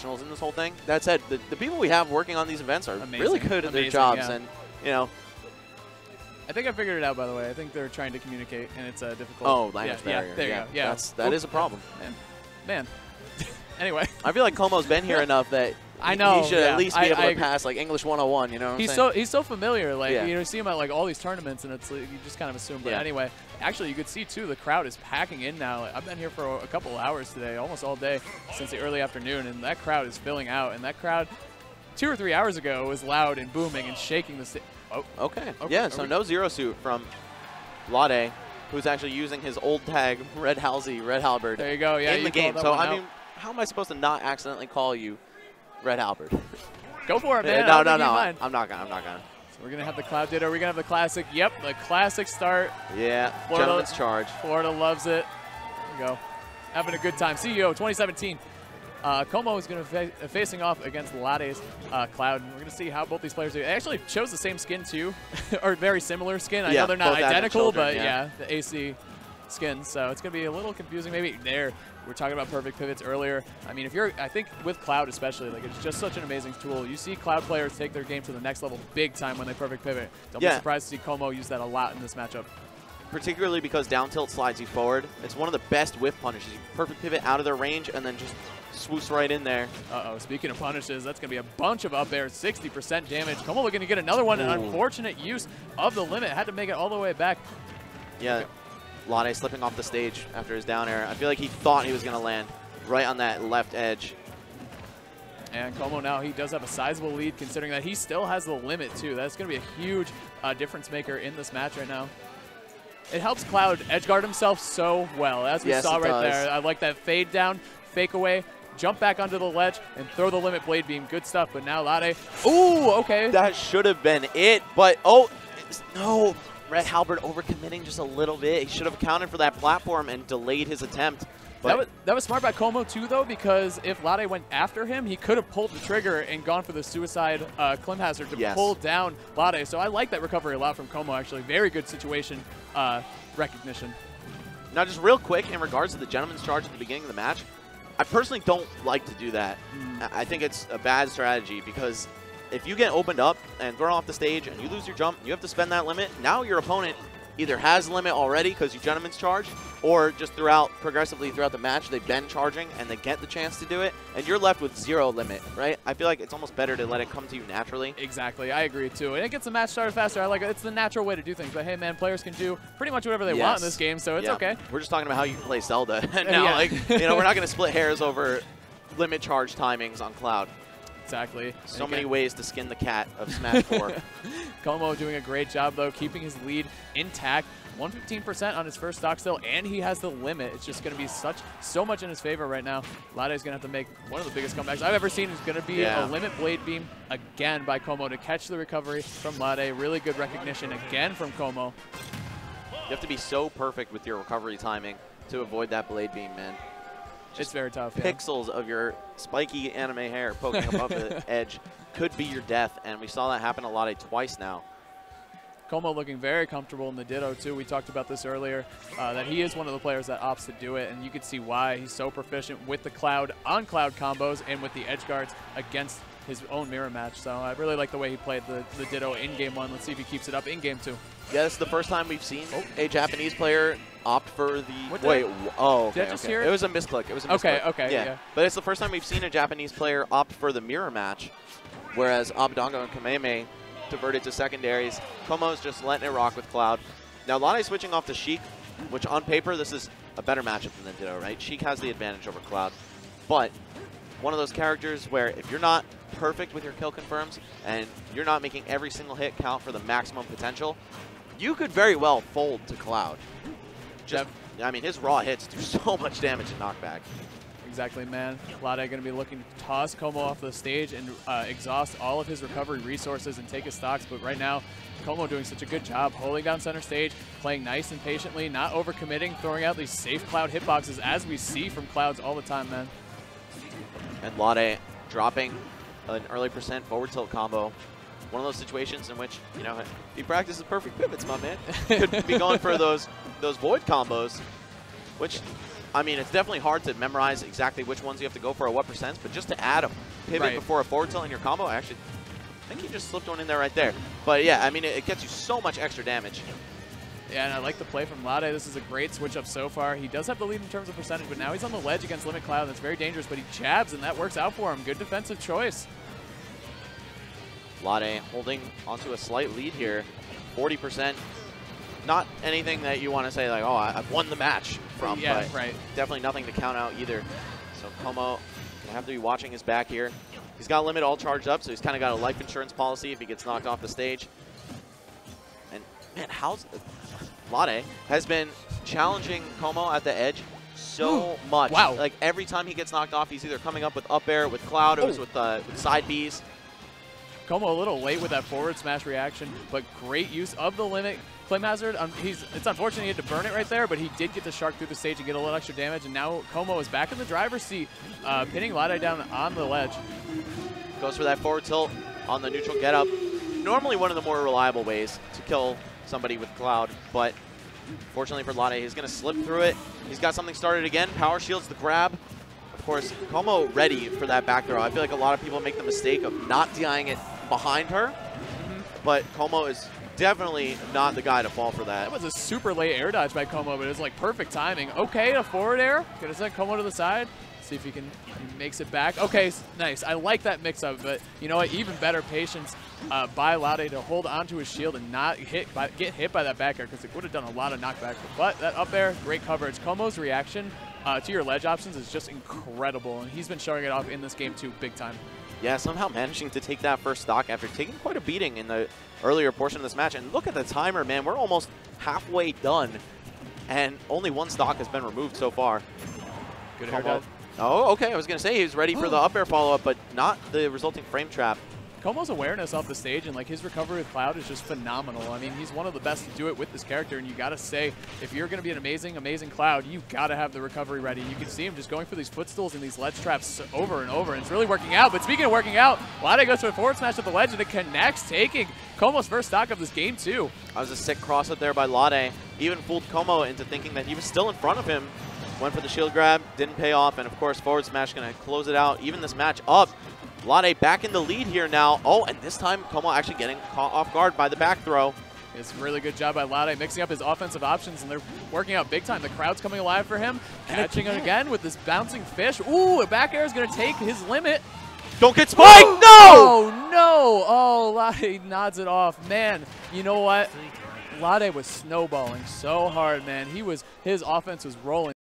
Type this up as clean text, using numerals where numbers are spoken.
professionals in this whole thing. That said, the people we have working on these events are really good at their Amazing, jobs, yeah. and you know. I think I figured it out, by the way. I think they're trying to communicate, and it's difficult. Oh, language barrier. Yeah, there you go. Yeah, that is a problem. Man. Anyway, I feel like Komo's been here enough that I know he should at least be able to agree. pass like English 101. You know what I'm saying? He's so familiar. Like Yeah. you see him at like all these tournaments, and it's like, you just kind of assume. But Yeah. anyway, actually, you could see too the crowd is packing in now. I've been here for a couple of hours today, almost all day since the early afternoon, and that crowd is filling out. And that crowd 2 or 3 hours ago was loud and booming and shaking the stage. Oh, okay. Yeah. So no zero suit from Lade, who's actually using his old tag Red Halsey, Red Halberd. There you go. Yeah, in the you called game. that So one I out. mean, how am I supposed to not accidentally call you Red Halberd? Go for it, man. No. I'm not gonna. So we're gonna have the Cloud Ditto. We're gonna have the classic. Yep, the classic start. Yeah. Florida, Gentleman's charge. Florida loves it. There we go. Having a good time. CEO 2017. Como is going to be facing off against Lade's Cloud. And we're going to see how both these players do. They actually chose the same skin too, or very similar skin. I know they're not identical, but yeah, the AC skins. So it's going to be a little confusing. Maybe there. We were talking about perfect pivots earlier. I mean, I think with Cloud especially, like it's just such an amazing tool. You see Cloud players take their game to the next level big time when they perfect pivot. Don't be surprised to see Como use that a lot in this matchup. Particularly because down tilt slides you forward. It's one of the best whiff punishes. You perfect pivot out of their range and then just swoops right in there. Uh-oh, speaking of punishes, that's going to be a bunch of up airs, 60% damage. Como looking to get another one. An unfortunate use of the limit. Had to make it all the way back. Yeah, Lade slipping off the stage after his down air. I feel like he thought he was going to land right on that left edge. And Como now, he does have a sizable lead considering that he still has the limit too. That's going to be a huge difference maker in this match right now. It helps Cloud edgeguard himself so well, as we saw right there. I like that fade down, fake away, jump back onto the ledge, and throw the limit blade beam. Good stuff, but now Lade, ooh, okay. That should have been it, but no. Red Halberd overcommitting just a little bit. He should have accounted for that platform and delayed his attempt. That was smart by Como too, though, because if Lade went after him, he could have pulled the trigger and gone for the suicide Clim Hazard to pull down Lade. So I like that recovery a lot from Como, actually. Very good situation recognition. Now, just real quick, in regards to the gentleman's charge at the beginning of the match, I personally don't like to do that. I think it's a bad strategy because if you get opened up and thrown off the stage and you lose your jump, you have to spend that limit. Now your opponent either has limit already because you gentleman's charge, or just progressively throughout the match, they've been charging and they get the chance to do it, and you're left with zero limit, right? I feel like it's almost better to let it come to you naturally. Exactly, I agree too. And it gets the match started faster. I like it. It's the natural way to do things. But hey, man, players can do pretty much whatever they want in this game, so it's okay. We're just talking about how you play Zelda. And now, we're not going to split hairs over limit charge timings on Cloud. Exactly. So many ways to skin the cat of Smash 4. Como doing a great job, though, keeping his lead intact. 115% on his first stock still, and he has the limit. It's just going to be so much in his favor right now. Lade is going to have to make one of the biggest comebacks I've ever seen. Is going to be a limit blade beam again by Como to catch the recovery from Lade. Really good recognition again from Como. You have to be so perfect with your recovery timing to avoid that blade beam, man. It's very tough. Pixels of your spiky anime hair poking above the edge could be your death, and we saw that happen a lot twice now. Como looking very comfortable in the Ditto, too. We talked about this earlier, that he is one of the players that opts to do it, and you can see why. He's so proficient with the Cloud on-Cloud combos and with the edge guards against his own mirror match. So I really like the way he played the Ditto in Game 1. Let's see if he keeps it up in Game 2. Yeah, this is the first time we've seen a Japanese player opt for the... Did I just hear it? It was a misclick. It was a misclick. Okay, yeah. But it's the first time we've seen a Japanese player opt for the mirror match, whereas Abadongo and Kameme diverted to secondaries. Komo's just letting it rock with Cloud. Now, Lade switching off to Sheik, which on paper, this is a better matchup than the Ditto, right? Sheik has the advantage over Cloud. But one of those characters where if you're not perfect with your kill confirms and you're not making every single hit count for the maximum potential, you could very well fold to Cloud. I mean, his raw hits do so much damage in knockback. Exactly, man. Lade going to be looking to toss Como off the stage and exhaust all of his recovery resources and take his stocks. But right now, Como doing such a good job holding down center stage, playing nice and patiently, not overcommitting, throwing out these safe Cloud hitboxes as we see from Clouds all the time, man. And Lade dropping an early percent forward tilt combo. One of those situations in which, he practices perfect pivots, my man. Could be going for those void combos, which I mean, it's definitely hard to memorize exactly which ones you have to go for at what percents, but just to add a pivot before a forward tilt in your combo, actually, I think he just slipped one in there right there. But yeah, I mean, it gets you so much extra damage. Yeah, and I like the play from Lade. This is a great switch up so far. He does have the lead in terms of percentage, but now he's on the ledge against Limit Cloud. That's very dangerous, but he jabs, and that works out for him. Good defensive choice. Lade holding onto a slight lead here, 40%. Not anything that you want to say like, oh, I've won the match from, but definitely nothing to count out either. So Komo gonna have to be watching his back here. He's got Limit all charged up, so he's kind of got a life insurance policy if he gets knocked off the stage. And man, Lade has been challenging Komo at the edge so much. Wow. Like every time he gets knocked off, he's either coming up with up air, with Cloud, or with side Bs. Komo a little late with that forward smash reaction, but great use of the Limit Flame Hazard. It's unfortunate he had to burn it right there, but he did get the shark through the stage and get a little extra damage, and now Komo is back in the driver's seat, pinning Lade down on the ledge. Goes for that forward tilt on the neutral get-up. Normally one of the more reliable ways to kill somebody with Cloud, but fortunately for Lade, he's going to slip through it. He's got something started again. Power shields the grab. Of course, Komo ready for that back throw. I feel like a lot of people make the mistake of not DIing it behind her, but Komo is definitely not the guy to fall for that. That was a super late air dodge by Komo, but it was like perfect timing. Okay, a forward air. Gonna send Komo to the side. See if he makes it back. Okay, nice. I like that mix-up, but you know what? Even better patience by Lade to hold onto his shield and not get hit by that back air, because it would have done a lot of knockback. But that up air, great coverage. Komo's reaction to your ledge options is just incredible, and he's been showing it off in this game too, big time. Yeah, somehow managing to take that first stock after taking quite a beating in the earlier portion of this match. And look at the timer, man. We're almost halfway done, and only one stock has been removed so far. Good air dodge. Oh, okay. I was going to say he was ready for the up air follow-up, but not the resulting frame trap. Komo's awareness off the stage and like his recovery with Cloud is just phenomenal. I mean, he's one of the best to do it with this character, and you got to say, if you're going to be an amazing, amazing Cloud, you got to have the recovery ready. You can see him just going for these footstools and these ledge traps over and over, and it's really working out. But speaking of working out, Lade goes for a forward smash at the ledge, and it connects, taking Komo's first stock of this game too. That was a sick cross up there by Lade. Even fooled Komo into thinking that he was still in front of him. Went for the shield grab, didn't pay off, and of course forward smash going to close it out, even this match up. Lade back in the lead here now. Oh, and this time Komo actually getting caught off guard by the back throw. It's a really good job by Lade mixing up his offensive options, and they're working out big time. The crowd's coming alive for him, catching it again with this bouncing fish. Ooh, a back air is going to take his limit. Don't get spiked! No! Oh, no! Oh, Lade nods it off. Man, you know what? Lade was snowballing so hard, man. His offense was rolling.